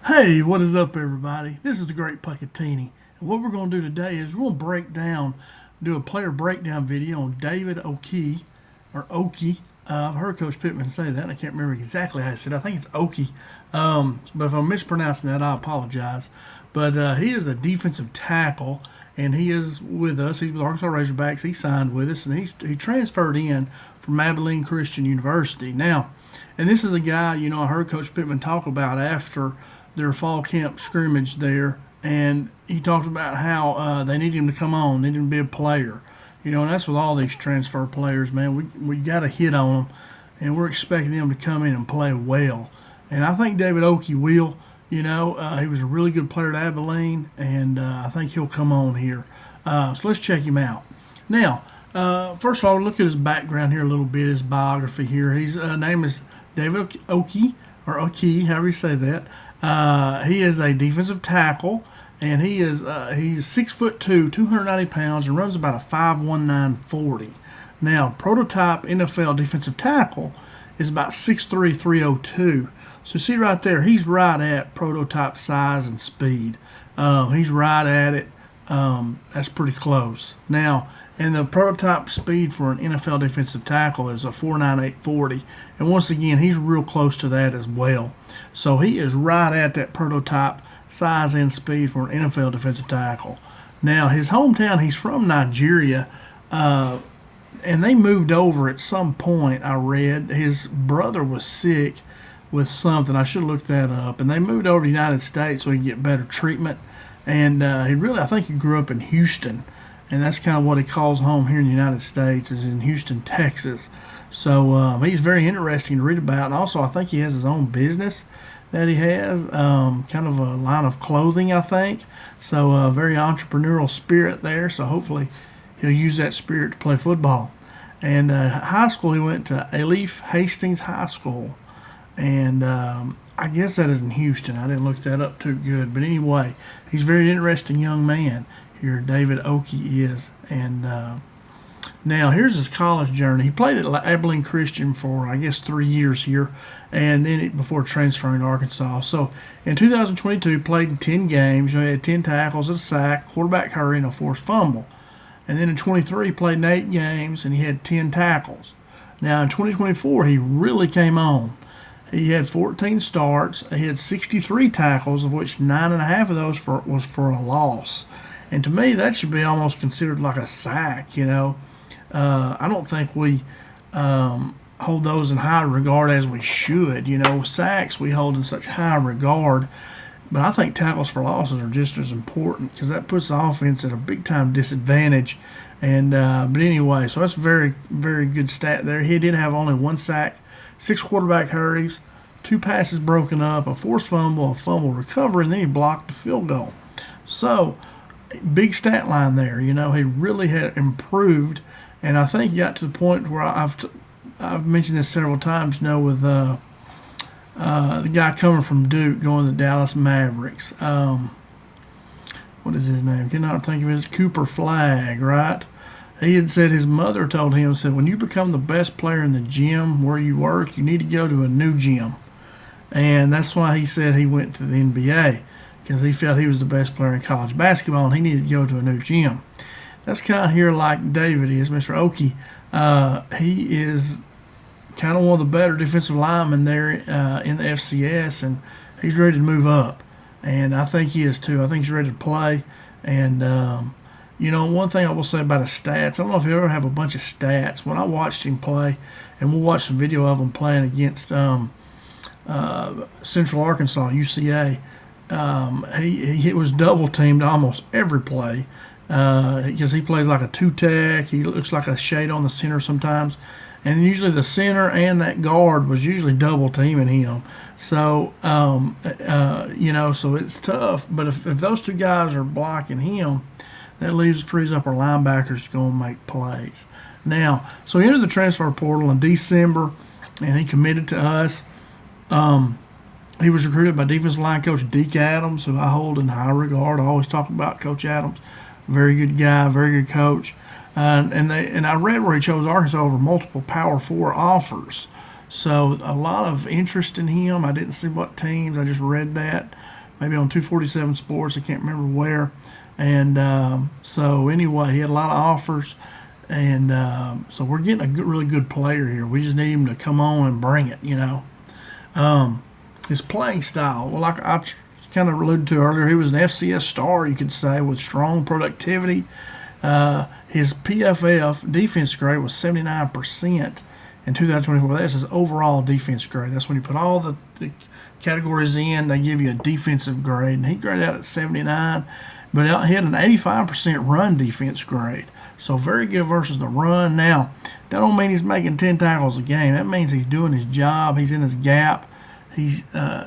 Hey, what is up, everybody? This is the Great Puckettini, and what we're going to do today is we're going to do a player breakdown video on David Oke, or Oke. I've heard Coach Pittman say that, and I can't remember exactly how he said it. I think it's Oke, but if I'm mispronouncing that, I apologize. But he is a defensive tackle, and he is with us. He's with Arkansas Razorbacks. He signed with us, and he transferred in from Abilene Christian University. Now, and this is a guy, I heard Coach Pittman talk about after their fall camp scrimmage there, and he talked about how they need him to come on, need him to be a player. And that's with all these transfer players, man. We got to hit on them, and we're expecting them to come in and play well. And I think David Oke will. He was a really good player at Abilene, and I think he'll come on here. So let's check him out. Now, first of all, look at his background here a little bit, his biography here. His name is David Oke, or Oke, however you say that. He is a defensive tackle, and he's 6'2", 290 pounds, and runs about a 5'19" 40. Now, prototype NFL defensive tackle is about 6'3", 302. So see right there, he's right at prototype size and speed. He's right at it. That's pretty close. Now, and the prototype speed for an NFL defensive tackle is a 4.98 40. And once again, he's real close to that as well. So he is right at that prototype size and speed for an NFL defensive tackle. Now, his hometown, he's from Nigeria, and they moved over at some point, I read. His brother was sick with something. I should have looked that up. And they moved over to the United States so he could get better treatment. And I think he grew up in Houston. And that's kind of what he calls home here in the United States, is in Houston, Texas. So he's very interesting to read about. And also, I think he has his own business that he has, kind of a line of clothing, I think. So very entrepreneurial spirit there. So hopefully he'll use that spirit to play football. And high school, he went to Alif Hastings High School. And I guess that is in Houston. I didn't look that up too good. But anyway, he's a very interesting young man here, David Oke is. And now here's his college journey. He played at Abilene Christian for, I guess, 3 years here, and then before transferring to Arkansas. So in 2022, he played in 10 games. He had 10 tackles, a sack, quarterback hurry, and a forced fumble. And then in 23, he played in 8 games, and he had 10 tackles. Now in 2024, he really came on. He had 14 starts. He had 63 tackles, of which 9.5 of those was for a loss. And to me, that should be almost considered like a sack, I don't think we hold those in high regard as we should. Sacks we hold in such high regard. But I think tackles for losses are just as important, because that puts the offense at a big-time disadvantage. And but anyway, so that's a very, very good stat there. He did have only 1 sack, 6 quarterback hurries, 2 passes broken up, a forced fumble, a fumble recovery, and then he blocked the field goal. So, big stat line there. He really had improved, and I think he got to the point where I've mentioned this several times, with the guy coming from Duke going to the Dallas Mavericks. What is his name? Cannot think of his Cooper Flagg, right? He had said his mother told him, when you become the best player in the gym where you work, you need to go to a new gym. And that's why he said he went to the NBA, because he felt he was the best player in college basketball and he needed to go to a new gym. That's kind of here like David is, Mr. Oke. He is kind of one of the better defensive linemen there in the FCS, and he's ready to move up. And I think he is too. I think he's ready to play. And, one thing I will say about his stats, I don't know if you ever have a bunch of stats. When I watched him play, and we'll watch some video of him playing against Central Arkansas, UCA, he was double teamed almost every play, because he plays like a 2-tech. He looks like a shade on the center sometimes, and usually the center and that guard was usually double teaming him. So so it's tough. But if those 2 guys are blocking him, that frees up our linebackers to go and make plays. Now, so he entered the transfer portal in December, and he committed to us. He was recruited by defensive line coach Deke Adams, who I hold in high regard. I always talk about Coach Adams. Very good guy, very good coach. And I read where he chose Arkansas over multiple Power 4 offers. So a lot of interest in him. I didn't see what teams. I just read that maybe on 247 Sports. I can't remember where. And so anyway, he had a lot of offers. And so we're getting a really good player here. We just need him to come on and bring it, you know. His playing style, well, like I kind of alluded to earlier, he was an FCS star, you could say, with strong productivity. His PFF defense grade was 79% in 2024. That's his overall defense grade. That's when you put all the categories in, they give you a defensive grade. And he graded out at 79, but he had an 85% run defense grade. So very good versus the run. Now, that don't mean he's making 10 tackles a game. That means he's doing his job. He's in his gap. He's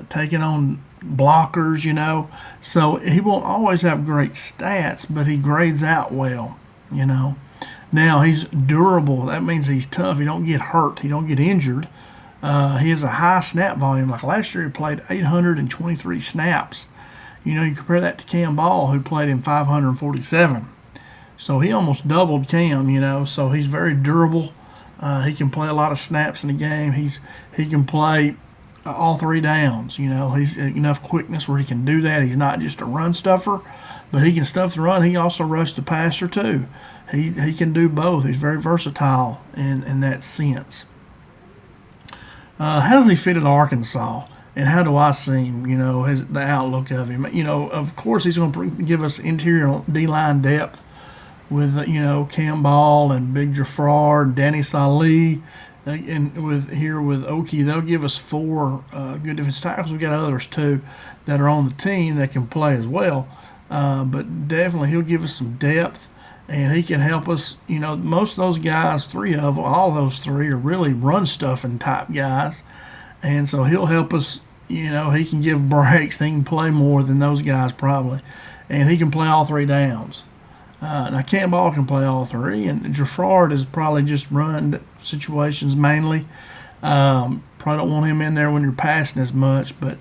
taking on blockers, you know. So he won't always have great stats, but he grades out well, you know. Now, he's durable. That means he's tough. He don't get hurt. He don't get injured. He has a high snap volume. Like last year, he played 823 snaps. You know, you compare that to Cam Ball, who played in 547. So he almost doubled Cam, you know. So he's very durable. He can play a lot of snaps in the game. He can play all three downs, you know. He's enough quickness where he can do that. He's not just a run stuffer, but he can stuff the run. He also rush the passer too. He can do both. He's very versatile in that sense. How does he fit in Arkansas? And how do I see him, you know, the outlook of him? You know, of course, he's going to give us interior D-line depth with, you know, Cam Ball and Big Jafar, Danny Salih. And with Oke, they'll give us 4 good defensive tackles. We've got others, too, that are on the team that can play as well. But definitely he'll give us some depth, and he can help us. You know, most of those guys, 3 of them, all those 3 are really run-stuffing type guys. And so he'll help us. You know, he can give breaks. He can play more than those guys probably. And he can play all 3 downs. Now, Cam Ball can play all 3, and Jafar is probably just run situations mainly. Probably don't want him in there when you're passing as much, but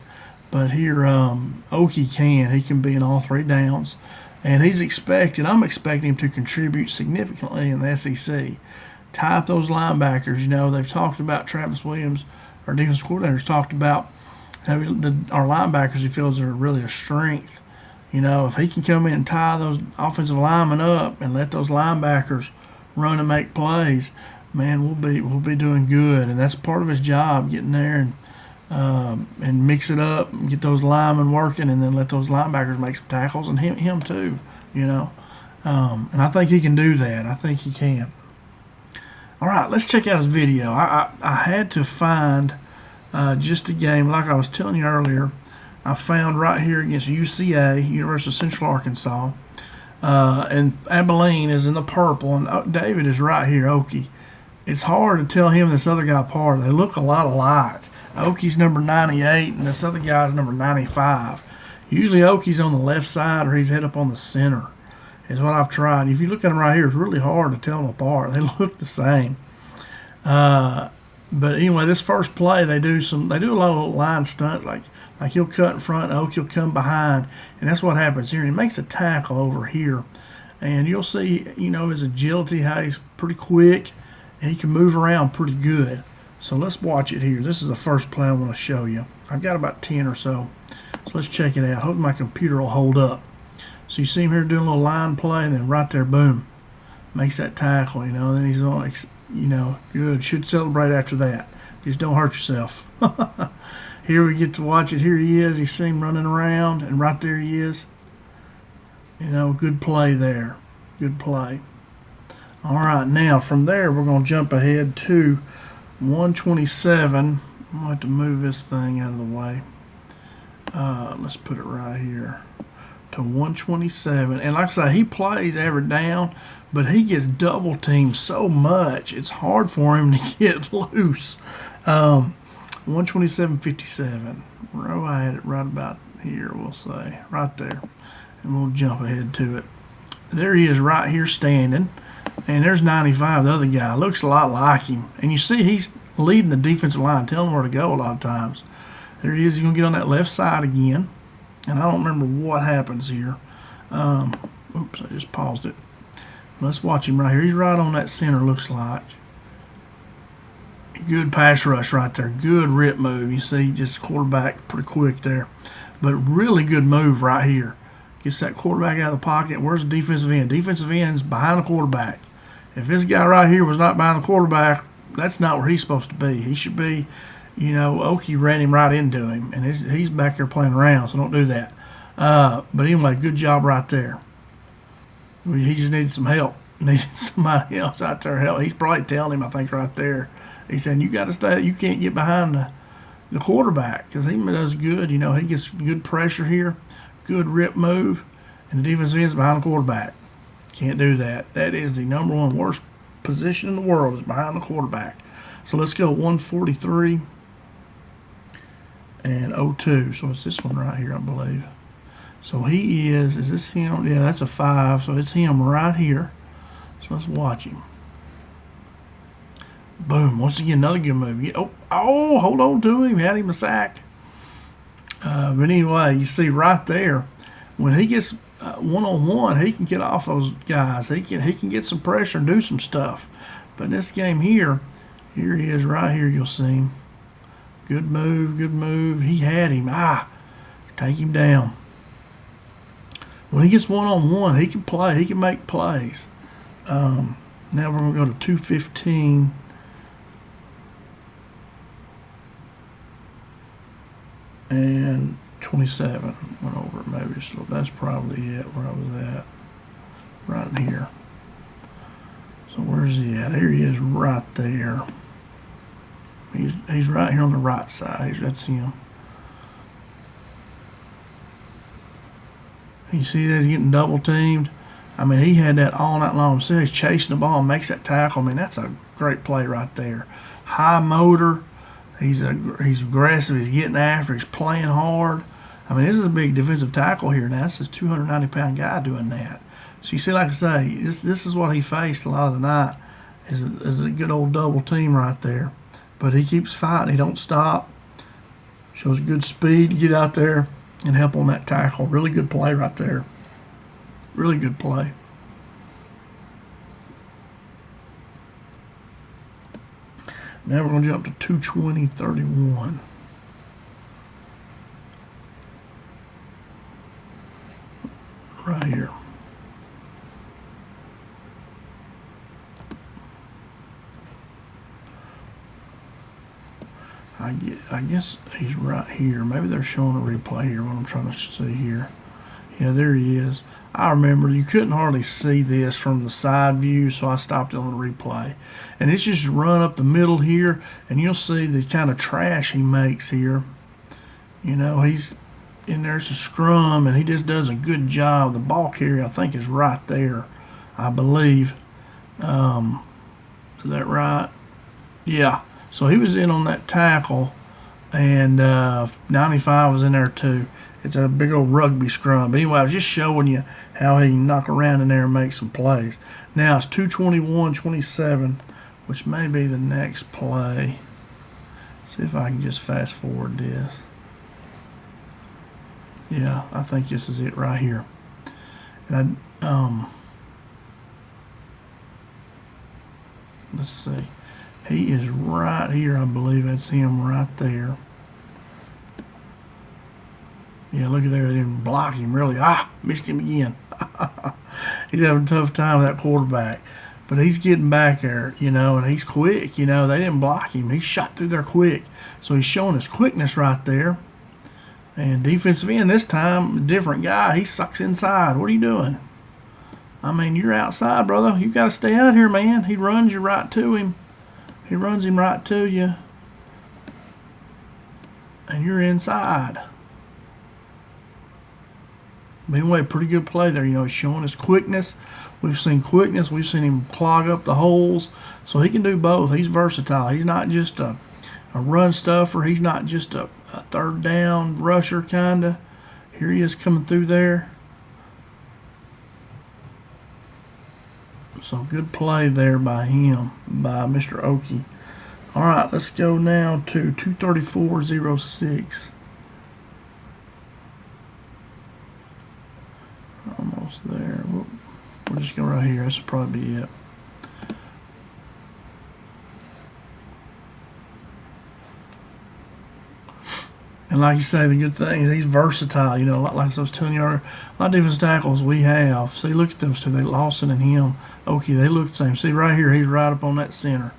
here Oke can. He can be in all 3 downs, and I'm expecting him to contribute significantly in the SEC. Tie up those linebackers. You know, they've talked about Travis Williams, our defense coordinator's talked about how our linebackers he feels are really a strength. You know, if he can come in and tie those offensive linemen up and let those linebackers run and make plays, man, we'll be doing good. And that's part of his job, getting there and mix it up and get those linemen working, and then let those linebackers make some tackles, and him too. You know, and I think he can do that. I think he can. All right, let's check out his video. I had to find just a game like I was telling you earlier. I found right here against UCA, University of Central Arkansas, and Abilene is in the purple, and David is right here, Oke. It's hard to tell him and this other guy apart. They look a lot alike. Oke's number 98, and this other guy's number 95. Usually Oke's on the left side, or he's head up on the center, is what I've tried. If you look at them right here, it's really hard to tell them apart. They look the same. But anyway, this first play, they do a lot of line stunts, like he'll cut in front, Oke will come behind, and that's what happens here. And he makes a tackle over here, and you'll see, you know, his agility, how he's pretty quick, and he can move around pretty good. So let's watch it here. This is the first play I want to show you. I've got about 10 or so, so let's check it out. Hopefully my computer will hold up. So you see him here doing a little line play, and then right there, boom, makes that tackle, you know, and then he's on, you know, good. Should celebrate after that. Just don't hurt yourself. Here we get to watch it. Here he is. You see him running around, and right there he is. You know, good play there. Good play. All right, now from there we're going to jump ahead to 127. I'm going to have to move this thing out of the way. Let's put it right here to 127. And like I say, he plays every down, but he gets double teamed so much, it's hard for him to get loose. 127.57. I had it right about here, we'll say. Right there. And we'll jump ahead to it. There he is right here standing. And there's 95, the other guy. Looks a lot like him. And you see he's leading the defensive line, telling him where to go a lot of times. There he is. He's going to get on that left side again. And I don't remember what happens here. Oops, I just paused it. Let's watch him right here. He's right on that center, looks like. Good pass rush right there. Good rip move. You see, just quarterback pretty quick there. But really good move right here. Gets that quarterback out of the pocket. Where's the defensive end? Defensive end's behind the quarterback. If this guy right here was not behind the quarterback, that's not where he's supposed to be. He should be, you know, Oke ran him right into him, and he's back there playing around, so don't do that. But anyway, good job right there. He just needed some help. Needed somebody else out there help. He's probably telling him, I think, right there. He's saying, you got to stay. You can't get behind the quarterback because he does good. You know, he gets good pressure here, good rip move, and the defensive end's behind the quarterback. Can't do that. That is the #1 worst position in the world, is behind the quarterback. So let's go 143 and 02. So it's this one right here, I believe. So he is this him? Yeah, that's a 5. So it's him right here. So let's watch him. Boom. Once again, another good move. Oh, hold on to him. Had him a sack. But anyway, you see right there, when he gets one-on-one, he can get off those guys. He can get some pressure and do some stuff. But in this game here he is right here. You'll see him. Good move, good move. He had him. Take him down. When he gets one-on-one, he can play. He can make plays. Now we're going to go to 215. And 27 went over it maybe, so that's probably it where I was at, right in here. So where's he at? Here he is right there. He's right here on the right side. That's him. You see that he's getting double teamed? I mean, he had that all night long. So he's chasing the ball and makes that tackle. I mean, that's a great play right there. High motor. He's aggressive. He's getting after. He's playing hard. I mean, this is a big defensive tackle here now. This is a 290-pound guy doing that. So you see, like I say, this is what he faced a lot of the night, is a good old double team right there. But he keeps fighting. He don't stop. Shows good speed to get out there and help on that tackle. Really good play right there. Really good play. Now we're going to jump to 220-31. Right here. I guess he's right here. Maybe they're showing a replay here, what I'm trying to see here. Yeah, there he is. I remember you couldn't hardly see this from the side view, so I stopped it on the replay. And it's just run up the middle here, and you'll see the kind of trash he makes here. You know, he's in there's a scrum, and he just does a good job. The ball carrier, I think, is right there, I believe. Is that right? Yeah. So he was in on that tackle, and 95 was in there too. It's a big old rugby scrum. But anyway, I was just showing you how he can knock around in there and make some plays. Now it's 221-27, which may be the next play. See if I can just fast forward this. Yeah, I think this is it right here. And let's see. He is right here, I believe. That's him right there. Yeah, look at there. They didn't block him, really. Missed him again. He's having a tough time with that quarterback. But he's getting back there, you know, and he's quick. You know, they didn't block him. He shot through there quick. So he's showing his quickness right there. And defensive end this time, a different guy. He sucks inside. What are you doing? I mean, you're outside, brother. You got to stay out here, man. He runs you right to him. He runs him right to you. And you're inside. But anyway, pretty good play there. You know, he's showing his quickness. We've seen quickness. We've seen him clog up the holes. So he can do both. He's versatile. He's not just a run stuffer. He's not just a third down rusher kind of. Here he is coming through there. So good play there by him, by Mr. Oke. All right, let's go now to 234-06. Almost there. We'll just go right here. This will probably be it. And like you say, the good thing is he's versatile. You know, like I was telling you earlier, a lot of different tackles we have. See, look at those two. They Lawson and him. Oke, they look the same. See, right here, he's right up on that center.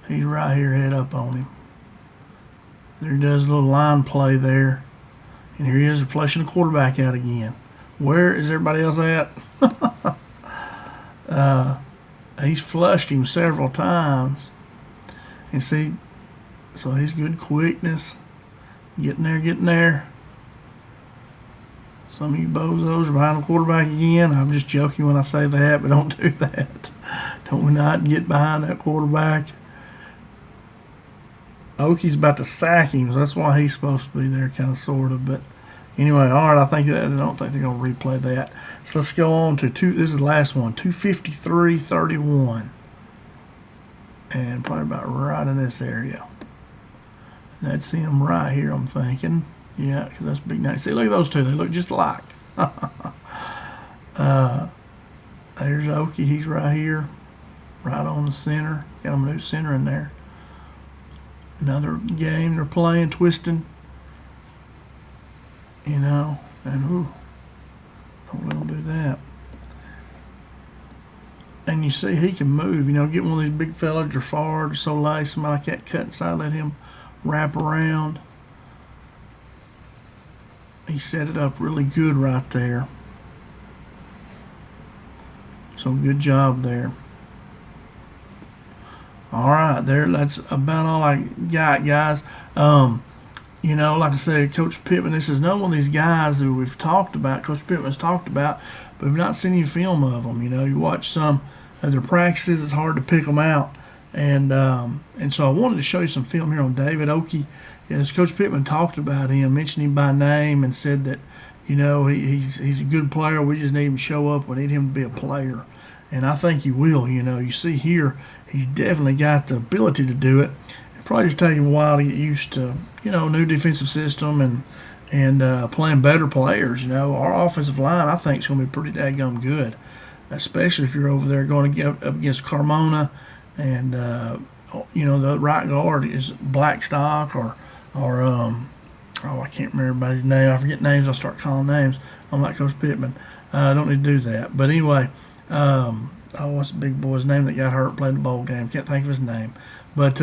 He's right here, head up on him. There he does a little line play there. And here he is flushing the quarterback out again. Where is everybody else at? He's flushed him several times. And see, so he's good quickness. Getting there, getting there. Some of you bozos are behind the quarterback again. I'm just joking when I say that, but don't do that. Don't not get behind that quarterback. Oke's about to sack him, so that's why he's supposed to be there, kind of, sort of. But anyway, all right, I don't think they're going to replay that. So let's go on to this is the last one, 253-31. And probably about right in this area. That's him right here, I'm thinking. Yeah, because that's big night. See, look at those two. They look just alike. There's Oke. He's right here. Right on the center. Got him a new center in there. Another game they're playing, twisting. You know, and don't let him do that. And you see he can move. You know, get one of these big fellas, Transferred or Soleil, somebody like that, cut inside, let him wrap around. He set it up really good right there. So good job there. All right, that's about all I got, guys. You know, like I said, Coach Pittman, this is another one of these guys who we've talked about, Coach Pittman's talked about, but we've not seen any film of them. You know, you watch some of their practices, it's hard to pick them out. And so I wanted to show you some film here on David Oke. As Coach Pittman talked about him, mentioned him by name, and said that, you know, he's a good player. We just need him to show up. We need him to be a player. And I think he will. You know, you see here, he's definitely got the ability to do it. It'll probably just take him a while to get used to, you know, new defensive system and playing better players. You know, our offensive line, I think, is going to be pretty daggum good, especially if you're over there going to get up against Carmona. And, you know, the right guard is Blackstock or I can't remember everybody's name. I forget names. I'll start calling names. I'm like Coach Pittman. I don't need to do that. But anyway, what's the big boy's name that got hurt playing the bowl game? Can't think of his name. But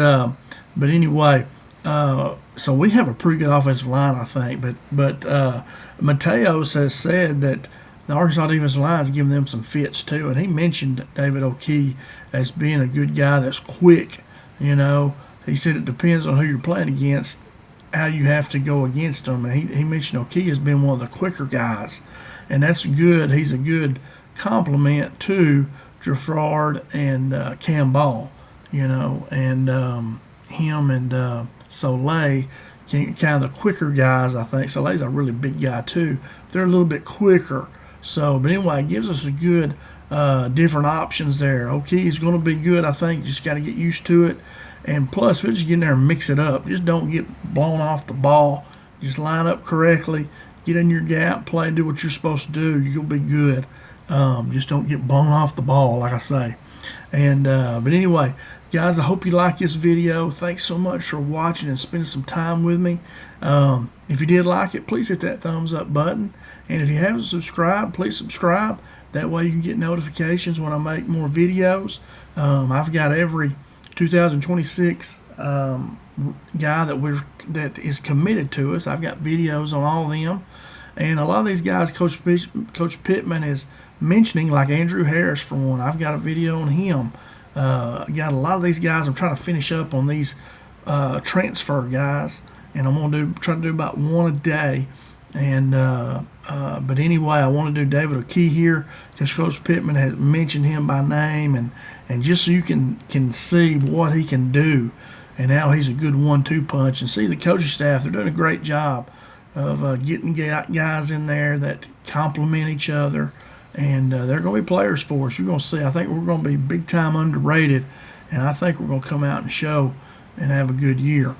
anyway, so we have a pretty good offensive line, I think. But Mateos has said that the Arkansas defensive line is giving them some fits too, and he mentioned David Oke as being a good guy that's quick. You know, he said it depends on who you're playing against, how you have to go against them. And he mentioned Oke has been one of the quicker guys, and that's good. He's a good complement to Transferred and Campbell, you know, and him and Soleil, kind of the quicker guys, I think. Soleil's a really big guy too. They're a little bit quicker. So, but anyway, it gives us a good different options there. Oke is going to be good, I think. Just got to get used to it. And plus, if you just get in there and mix it up, just don't get blown off the ball. Just line up correctly, get in your gap, play, do what you're supposed to do. You'll be good. Just don't get blown off the ball, like I say. And but anyway, guys, I hope you like this video. Thanks so much for watching and spending some time with me. If you did like it, please hit that thumbs up button. And if you haven't subscribed, please subscribe. That way you can get notifications when I make more videos. I've got every 2026 guy that is committed to us. I've got videos on all of them. And a lot of these guys Coach Pittman is mentioning, like Andrew Harris for one. I've got a video on him. Got a lot of these guys. I'm trying to finish up on these transfer guys, and I'm going to try to do about one a day. And but anyway, I want to do David Oke here because Coach Pittman has mentioned him by name, and just so you can see what he can do and how he's a good 1-2 punch, and see the coaching staff. They're doing a great job of getting guys in there that complement each other, and they're going to be players for us. You're going to see. I think we're going to be big time underrated, and I think we're going to come out and show and have a good year.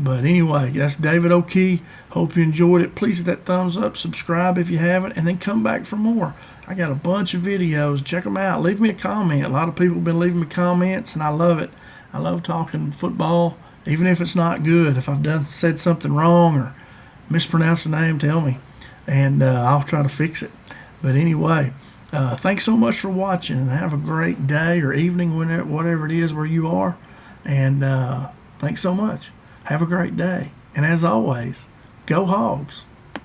But anyway, that's David Oke. Hope you enjoyed it. Please hit that thumbs up, subscribe if you haven't, and then come back for more. I got a bunch of videos. Check them out. Leave me a comment. A lot of people have been leaving me comments, and I love it. I love talking football, even if it's not good. If I've said something wrong or mispronounce the name, tell me, and I'll try to fix it. But anyway, thanks so much for watching, and have a great day or evening, whatever it is where you are. And thanks so much. Have a great day. And as always, go Hogs.